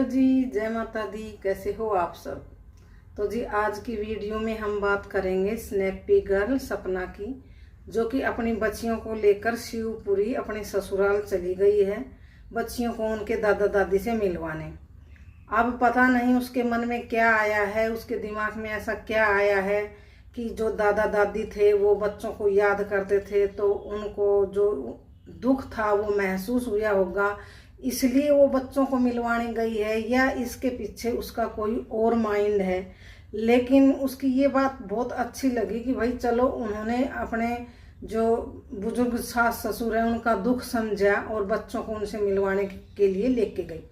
Hello जी, जय माता दी। कैसे हो आप सब? तो जी आज की वीडियो में हम बात करेंगे स्नैपी गर्ल सपना की, जो कि अपनी बच्चियों को लेकर शिवपुरी अपने ससुराल चली गई है, बच्चियों को उनके दादा दादी से मिलवाने। अब पता नहीं उसके मन में क्या आया है, उसके दिमाग में ऐसा क्या आया है कि जो दादा दादी थे वो बच्चों को याद करते थे, तो उनको जो दुख था वो महसूस हुआ होगा, इसलिए वो बच्चों को मिलवाने गई है, या इसके पीछे उसका कोई और माइंड है। लेकिन उसकी ये बात बहुत अच्छी लगी कि भाई चलो, उन्होंने अपने जो बुजुर्ग सास ससुर हैं उनका दुख समझा और बच्चों को उनसे मिलवाने के लिए लेके गई।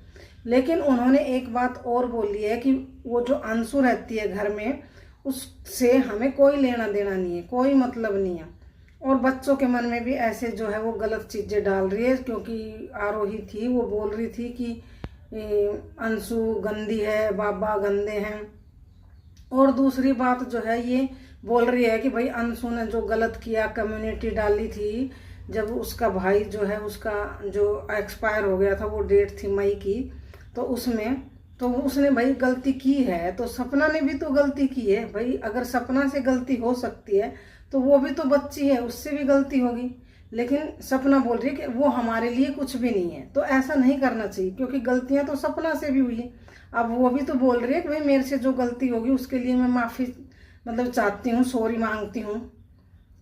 लेकिन उन्होंने एक बात और बोली है कि वो जो अंशु रहती है घर में, उससे हमें कोई लेना देना नहीं है, कोई मतलब नहीं है। और बच्चों के मन में भी ऐसे जो है वो गलत चीज़ें डाल रही है, क्योंकि आरोही थी वो बोल रही थी कि अंशु गंदी है, बाबा गंदे हैं। और दूसरी बात जो है ये बोल रही है कि भाई अंशु ने जो गलत किया, कम्युनिटी डाली थी जब उसका भाई जो है उसका जो एक्सपायर हो गया था, वो डेट थी मई की, तो उसमें तो उसने भाई गलती की है, तो सपना ने भी तो गलती की है भाई। अगर सपना से गलती हो सकती है तो वो भी तो बच्ची है, उससे भी गलती होगी। लेकिन सपना बोल रही है कि वो हमारे लिए कुछ भी नहीं है, तो ऐसा नहीं करना चाहिए, क्योंकि गलतियां तो सपना से भी हुई। अब वो भी तो बोल रही है कि भाई मेरे से जो गलती होगी उसके लिए मैं माफ़ी चाहती हूँ, सॉरी मांगती हूँ।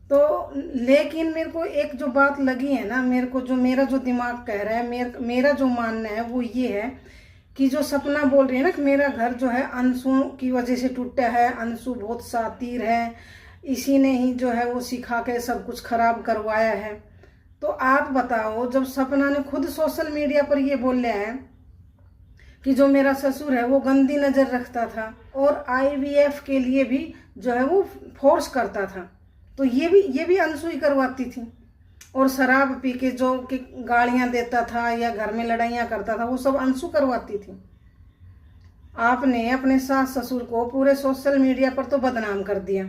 तो लेकिन मेरे को एक जो बात लगी है ना, मेरे को जो मेरा जो दिमाग कह रहा है, मेरा जो मानना है वो ये है कि जो सपना बोल रही है ना कि मेरा घर जो है अंशु की वजह से टूटा है, अंशु बहुत शातिर है, इसी ने ही जो है वो सिखा के सब कुछ खराब करवाया है। तो आप बताओ, जब सपना ने खुद सोशल मीडिया पर ये बोला है कि जो मेरा ससुर है वो गंदी नज़र रखता था और आईवीएफ के लिए भी जो है वो फोर्स करता था, तो ये भी अंशु ही करवाती थी। और शराब पी के जो कि गालियां देता था या घर में लड़ाइयाँ करता था, वो सब अंशु करवाती थी। आपने अपने सास ससुर को पूरे सोशल मीडिया पर तो बदनाम कर दिया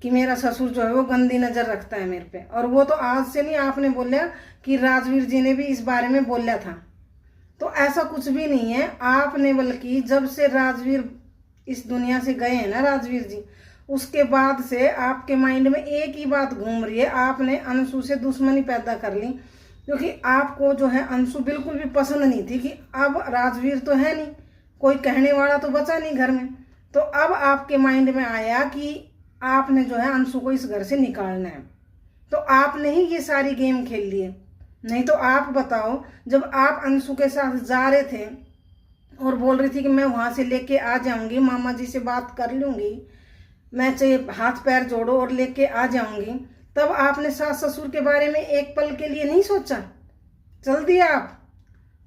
कि मेरा ससुर जो है वो गंदी नज़र रखता है मेरे पे। और वो तो आज से नहीं, आपने बोला कि राजवीर जी ने भी इस बारे में बोला था, तो ऐसा कुछ भी नहीं है। आपने बल्कि जब से राजवीर इस दुनिया से गए हैं ना, राजवीर जी, उसके बाद से आपके माइंड में एक ही बात घूम रही है, आपने अंशु से दुश्मनी पैदा कर ली। क्योंकि आपको जो है अंशु बिल्कुल भी पसंद नहीं थी कि अब राजवीर तो है नहीं, कोई कहने वाला तो बचा नहीं घर में, तो अब आपके माइंड में आया कि आपने जो है अंशु को इस घर से निकालना है, तो आपने ही ये सारी गेम खेल लिए। नहीं तो आप बताओ, जब आप अंशु के साथ जा रहे थे और बोल रही थी कि मैं वहाँ से लेके आ जाऊंगी, मामा जी से बात कर लूंगी, मैं चाहे हाथ पैर जोड़ो और लेके आ जाऊंगी, तब आपने सास ससुर के बारे में एक पल के लिए नहीं सोचा? चल दिया आप।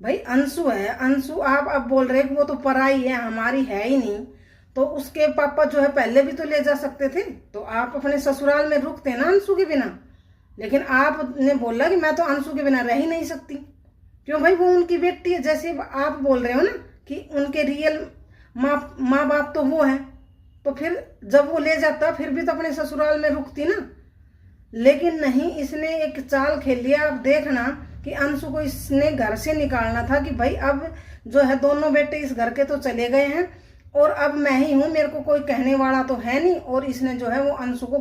भाई अंशु है, अंशु आप अब बोल रहे कि वो तो पराई है, हमारी है ही नहीं, तो उसके पापा जो है पहले भी तो ले जा सकते थे, तो आप अपने ससुराल में रुकते ना अंशु के बिना। लेकिन आपने बोला कि मैं तो अंशु के बिना रह ही नहीं सकती। क्यों भाई, वो उनकी बेटी है, जैसे आप बोल रहे हो ना कि उनके रियल माँ बाप तो वो है, तो फिर जब वो ले जाता फिर भी तो अपने ससुराल में रुकती ना। लेकिन नहीं, इसने एक चाल खेल लिया। आप देखना कि अंशु को इसने घर से निकालना था कि भाई अब जो है दोनों बेटे इस घर के तो चले गए हैं और अब मैं ही हूँ, मेरे को कोई कहने वाला तो है नहीं। और इसने जो है वो अंशु को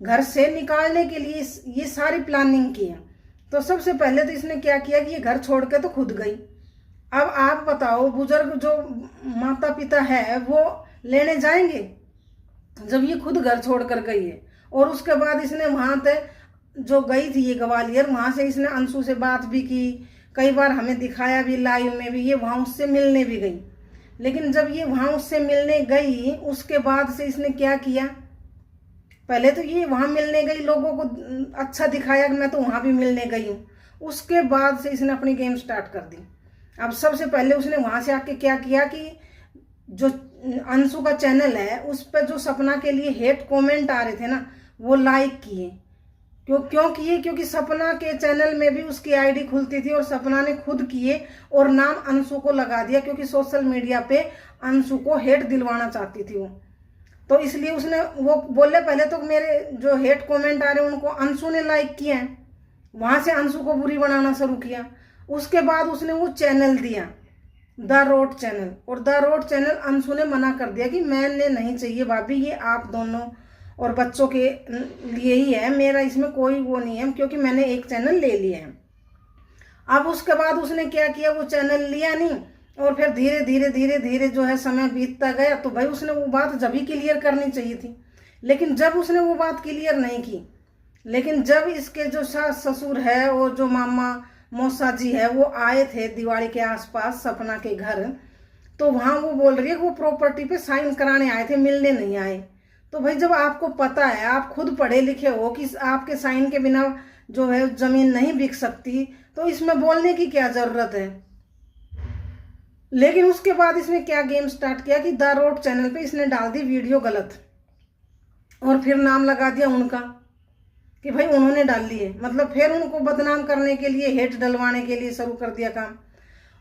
घर से निकालने के लिए ये सारी प्लानिंग की है। तो सबसे पहले तो इसने क्या किया कि ये घर छोड़ के तो खुद गई। अब आप बताओ, बुजुर्ग जो माता पिता है वो लेने जाएंगे जब ये खुद घर छोड़ कर गई है? और उसके बाद इसने वहां पे जो गई थी ये ग्वालियर, वहां से इसने अंशु से बात भी की, कई बार हमें दिखाया भी लाइव में भी, ये वहां उससे मिलने भी गई। लेकिन जब ये वहां उससे मिलने गई, उसके बाद से इसने क्या किया? पहले तो ये वहां मिलने गई, लोगों को अच्छा दिखाया कि मैं तो वहां भी मिलने गई हूँ, उसके बाद से इसने अपनी गेम स्टार्ट कर दी। अब सबसे पहले उसने वहां से आके क्या किया कि जो अंशु का चैनल है उस पर जो सपना के लिए हेट कमेंट आ रहे थे ना, वो लाइक किए। क्यों किए? क्योंकि सपना के चैनल में भी उसकी आईडी खुलती थी और सपना ने खुद किए और नाम अंशु को लगा दिया, क्योंकि सोशल मीडिया पे अंशु को हेट दिलवाना चाहती थी वो। तो इसलिए उसने वो बोले, पहले तो मेरे जो हेट कमेंट आ रहे हैं उनको अंशु ने लाइक किया है, वहां से अंशु को बुरी बनाना शुरू किया। उसके बाद उसने वो चैनल दिया द रोड चैनल, और द रोड चैनल अंशु ने मना कर दिया कि मैंने नहीं चाहिए भाभी, ये आप दोनों और बच्चों के लिए ही है, मेरा इसमें कोई वो नहीं है, क्योंकि मैंने एक चैनल ले लिया है। अब उसके बाद उसने क्या किया, वो चैनल लिया नहीं, और फिर धीरे धीरे धीरे धीरे जो है समय बीतता गया। तो भाई उसने वो बात जब ही क्लियर करनी चाहिए थी, लेकिन जब उसने वो बात क्लियर नहीं की, लेकिन जब इसके जो सास ससुर है और जो मामा मौसा जी है वो आए थे दिवाली के आसपास सपना के घर, तो वहाँ वो बोल रही है कि वो प्रॉपर्टी पे साइन कराने आए थे, मिलने नहीं आए। तो भाई जब आपको पता है, आप खुद पढ़े लिखे हो कि आपके साइन के बिना जो है जमीन नहीं बिक सकती, तो इसमें बोलने की क्या जरूरत है। लेकिन उसके बाद इसने क्या गेम स्टार्ट किया कि द रोड चैनल पे इसने डाल दी वीडियो गलत, और फिर नाम लगा दिया उनका कि भाई उन्होंने डाल ली है, मतलब फिर उनको बदनाम करने के लिए, हेट डलवाने के लिए शुरू कर दिया काम।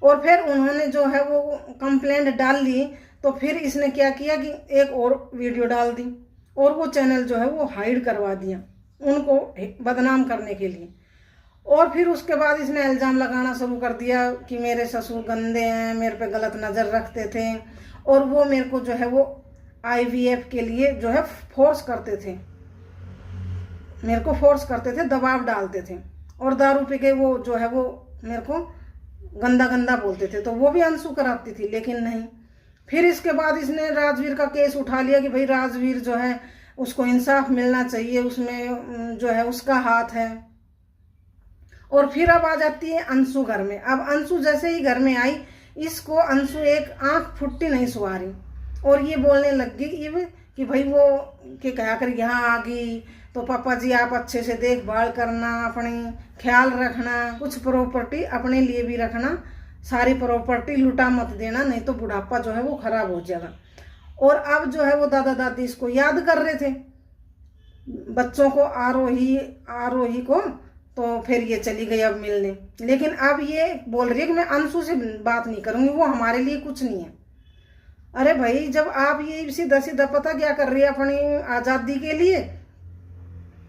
और फिर उन्होंने जो है वो कंप्लेंट डाल ली, तो फिर इसने क्या किया कि एक और वीडियो डाल दी, और वो चैनल जो है वो हाइड करवा दिया उनको बदनाम करने के लिए। और फिर उसके बाद इसने इल्ज़ाम लगाना शुरू कर दिया कि मेरे ससुर गंदे हैं, मेरे पे गलत नज़र रखते थे, और वो मेरे को जो है वो IVF के लिए जो है फोर्स करते थे, मेरे को फोर्स करते थे, दबाव डालते थे, और दारू पी के वो जो है वो मेरे को गंदा गंदा बोलते थे। तो वो भी अंशु कराती थी, लेकिन नहीं। फिर इसके बाद इसने राजवीर का केस उठा लिया कि भाई राजवीर जो है उसको इंसाफ मिलना चाहिए, उसमें जो है उसका हाथ है। और फिर अब आ जाती है अंशु घर में। अब अंशु जैसे ही घर में आई, इसको अंशु एक आंख फुट्टी नहीं सुहा रही, और ये बोलने लग गई कि भाई वो कि क्या कर यहाँ आ गई, तो पापा जी आप अच्छे से देखभाल करना, अपनी ख्याल रखना, कुछ प्रॉपर्टी अपने लिए भी रखना, सारी प्रॉपर्टी लुटा मत देना, नहीं तो बुढ़ापा जो है वो खराब हो जाएगा। और अब जो है वो दादा दादी इसको याद कर रहे थे, बच्चों को, आरोही को। तो फिर ये चली गई अब मिलने, लेकिन अब ये बोल रही है कि मैं अंशु से बात नहीं करूंगी, वो हमारे लिए कुछ नहीं है। अरे भाई जब आप ये सीधा सीधा पता क्या कर रही है अपनी आज़ादी के लिए,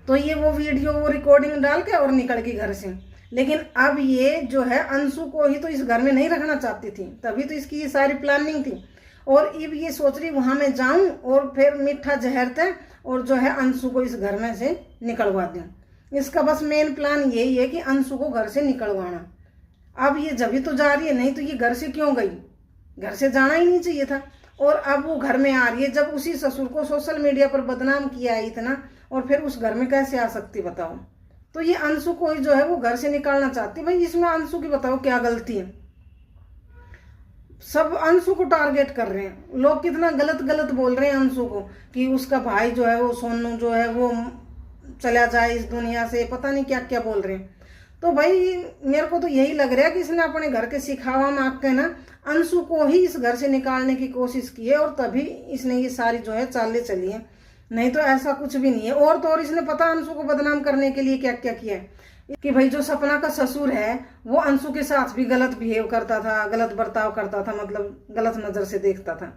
तो ये वो वीडियो वो रिकॉर्डिंग डाल के और निकल गई घर से। लेकिन अब ये जो है अंशु को ही तो इस घर में नहीं रखना चाहती थी, तभी तो इसकी ये सारी प्लानिंग थी। और अब ये सोच रही वहां मैं जाऊं और फिर मीठा जहर थे और जो है अंशु को इस घर में से निकलवा दूं। इसका बस मेन प्लान यही है कि अंशु को घर से निकलवाना। अब ये जब ही तो जा रही है, नहीं तो ये घर से क्यों गई, घर से जाना ही नहीं चाहिए था। और अब वो घर में आ रही है, जब उसी ससुर को सोशल मीडिया पर बदनाम किया है इतना, और फिर उस घर में कैसे आ सकती बताओ। तो ये अंशु को ही जो है वो घर से निकालना चाहती। भाई इसमें अंशु की बताओ क्या गलती है, सब अंशु को टारगेट कर रहे हैं लोग, कितना गलत गलत बोल रहे हैं अंशु को कि उसका भाई जो है वो सोनू जो है वो चला जाए इस दुनिया से, पता नहीं क्या क्या बोल रहे हैं। तो भाई मेरे को तो यही लग रहा है कि इसने अपने घर के सिखावा में आके ना अंशु को ही इस घर से निकालने की कोशिश की है, और तभी इसने ये सारी जो है चालें चली है, नहीं तो ऐसा कुछ भी नहीं है। और तो और इसने पता अंशु को बदनाम करने के लिए क्या क्या किया है कि भाई जो सपना का ससुर है वो अंशु के साथ भी गलत बिहेव करता था, गलत बर्ताव करता था, मतलब गलत नजर से देखता था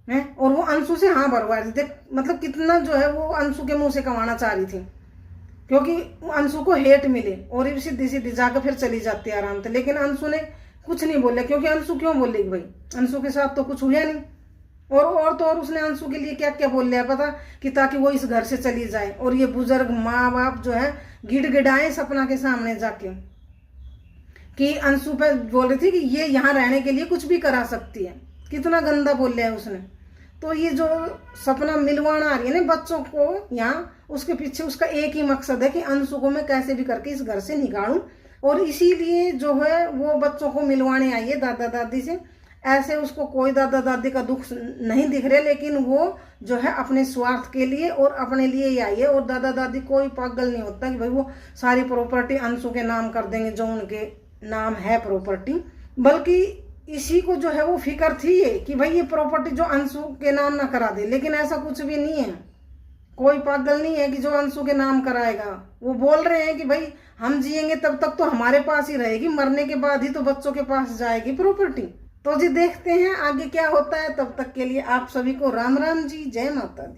है, और वो अंशु से हाँ भरवा रही थी। मतलब कितना जो है वो अंशु के मुंह से कमाना चाह रही थी, क्योंकि अंशु को हेट मिले, और ये सीधी सीधी जाकर फिर चली जाती है आराम से। लेकिन अंशु ने कुछ नहीं बोला, क्योंकि अंशु क्यों बोलेगी भाई, अंशु के साथ तो कुछ हुआ नहीं। और तो और उसने अंशु के लिए क्या क्या बोल लिया पता, कि ताकि वो इस घर से चली जाए, और ये बुजुर्ग माँ बाप जो है गिड़गिड़ाए सपना के सामने जाके कि अंशु पे बोल रही थी कि ये यहाँ रहने के लिए कुछ भी करा सकती है। कितना गंदा बोल लिया है उसने। तो ये जो सपना मिलवाना आ रही है ना बच्चों को यहाँ, उसके पीछे उसका एक ही मकसद है कि अंशु को मैं कैसे भी करके इस घर से निकालूं, और इसीलिए जो है वो बच्चों को मिलवाने आई है दादा दादी से। ऐसे उसको कोई दादा दादी का दुख नहीं दिख रहा, लेकिन वो जो है अपने स्वार्थ के लिए और अपने लिए ही आई है। और दादा दादी कोई पागल नहीं होता कि भाई वो सारी प्रॉपर्टी अंशु के नाम कर देंगे जो उनके नाम है प्रॉपर्टी, बल्कि इसी को जो है वो फिक्र थी कि भाई ये प्रॉपर्टी जो अंशु के नाम ना करा दे। लेकिन ऐसा कुछ भी नहीं है, कोई पागल नहीं है कि जो अंशु के नाम कराएगा। वो बोल रहे हैं कि भाई हम जिएंगे तब तक तो हमारे पास ही रहेगी, मरने के बाद ही तो बच्चों के पास जाएगी प्रॉपर्टी। तो जी देखते हैं आगे क्या होता है। तब तक के लिए आप सभी को राम राम जी, जय माता दी।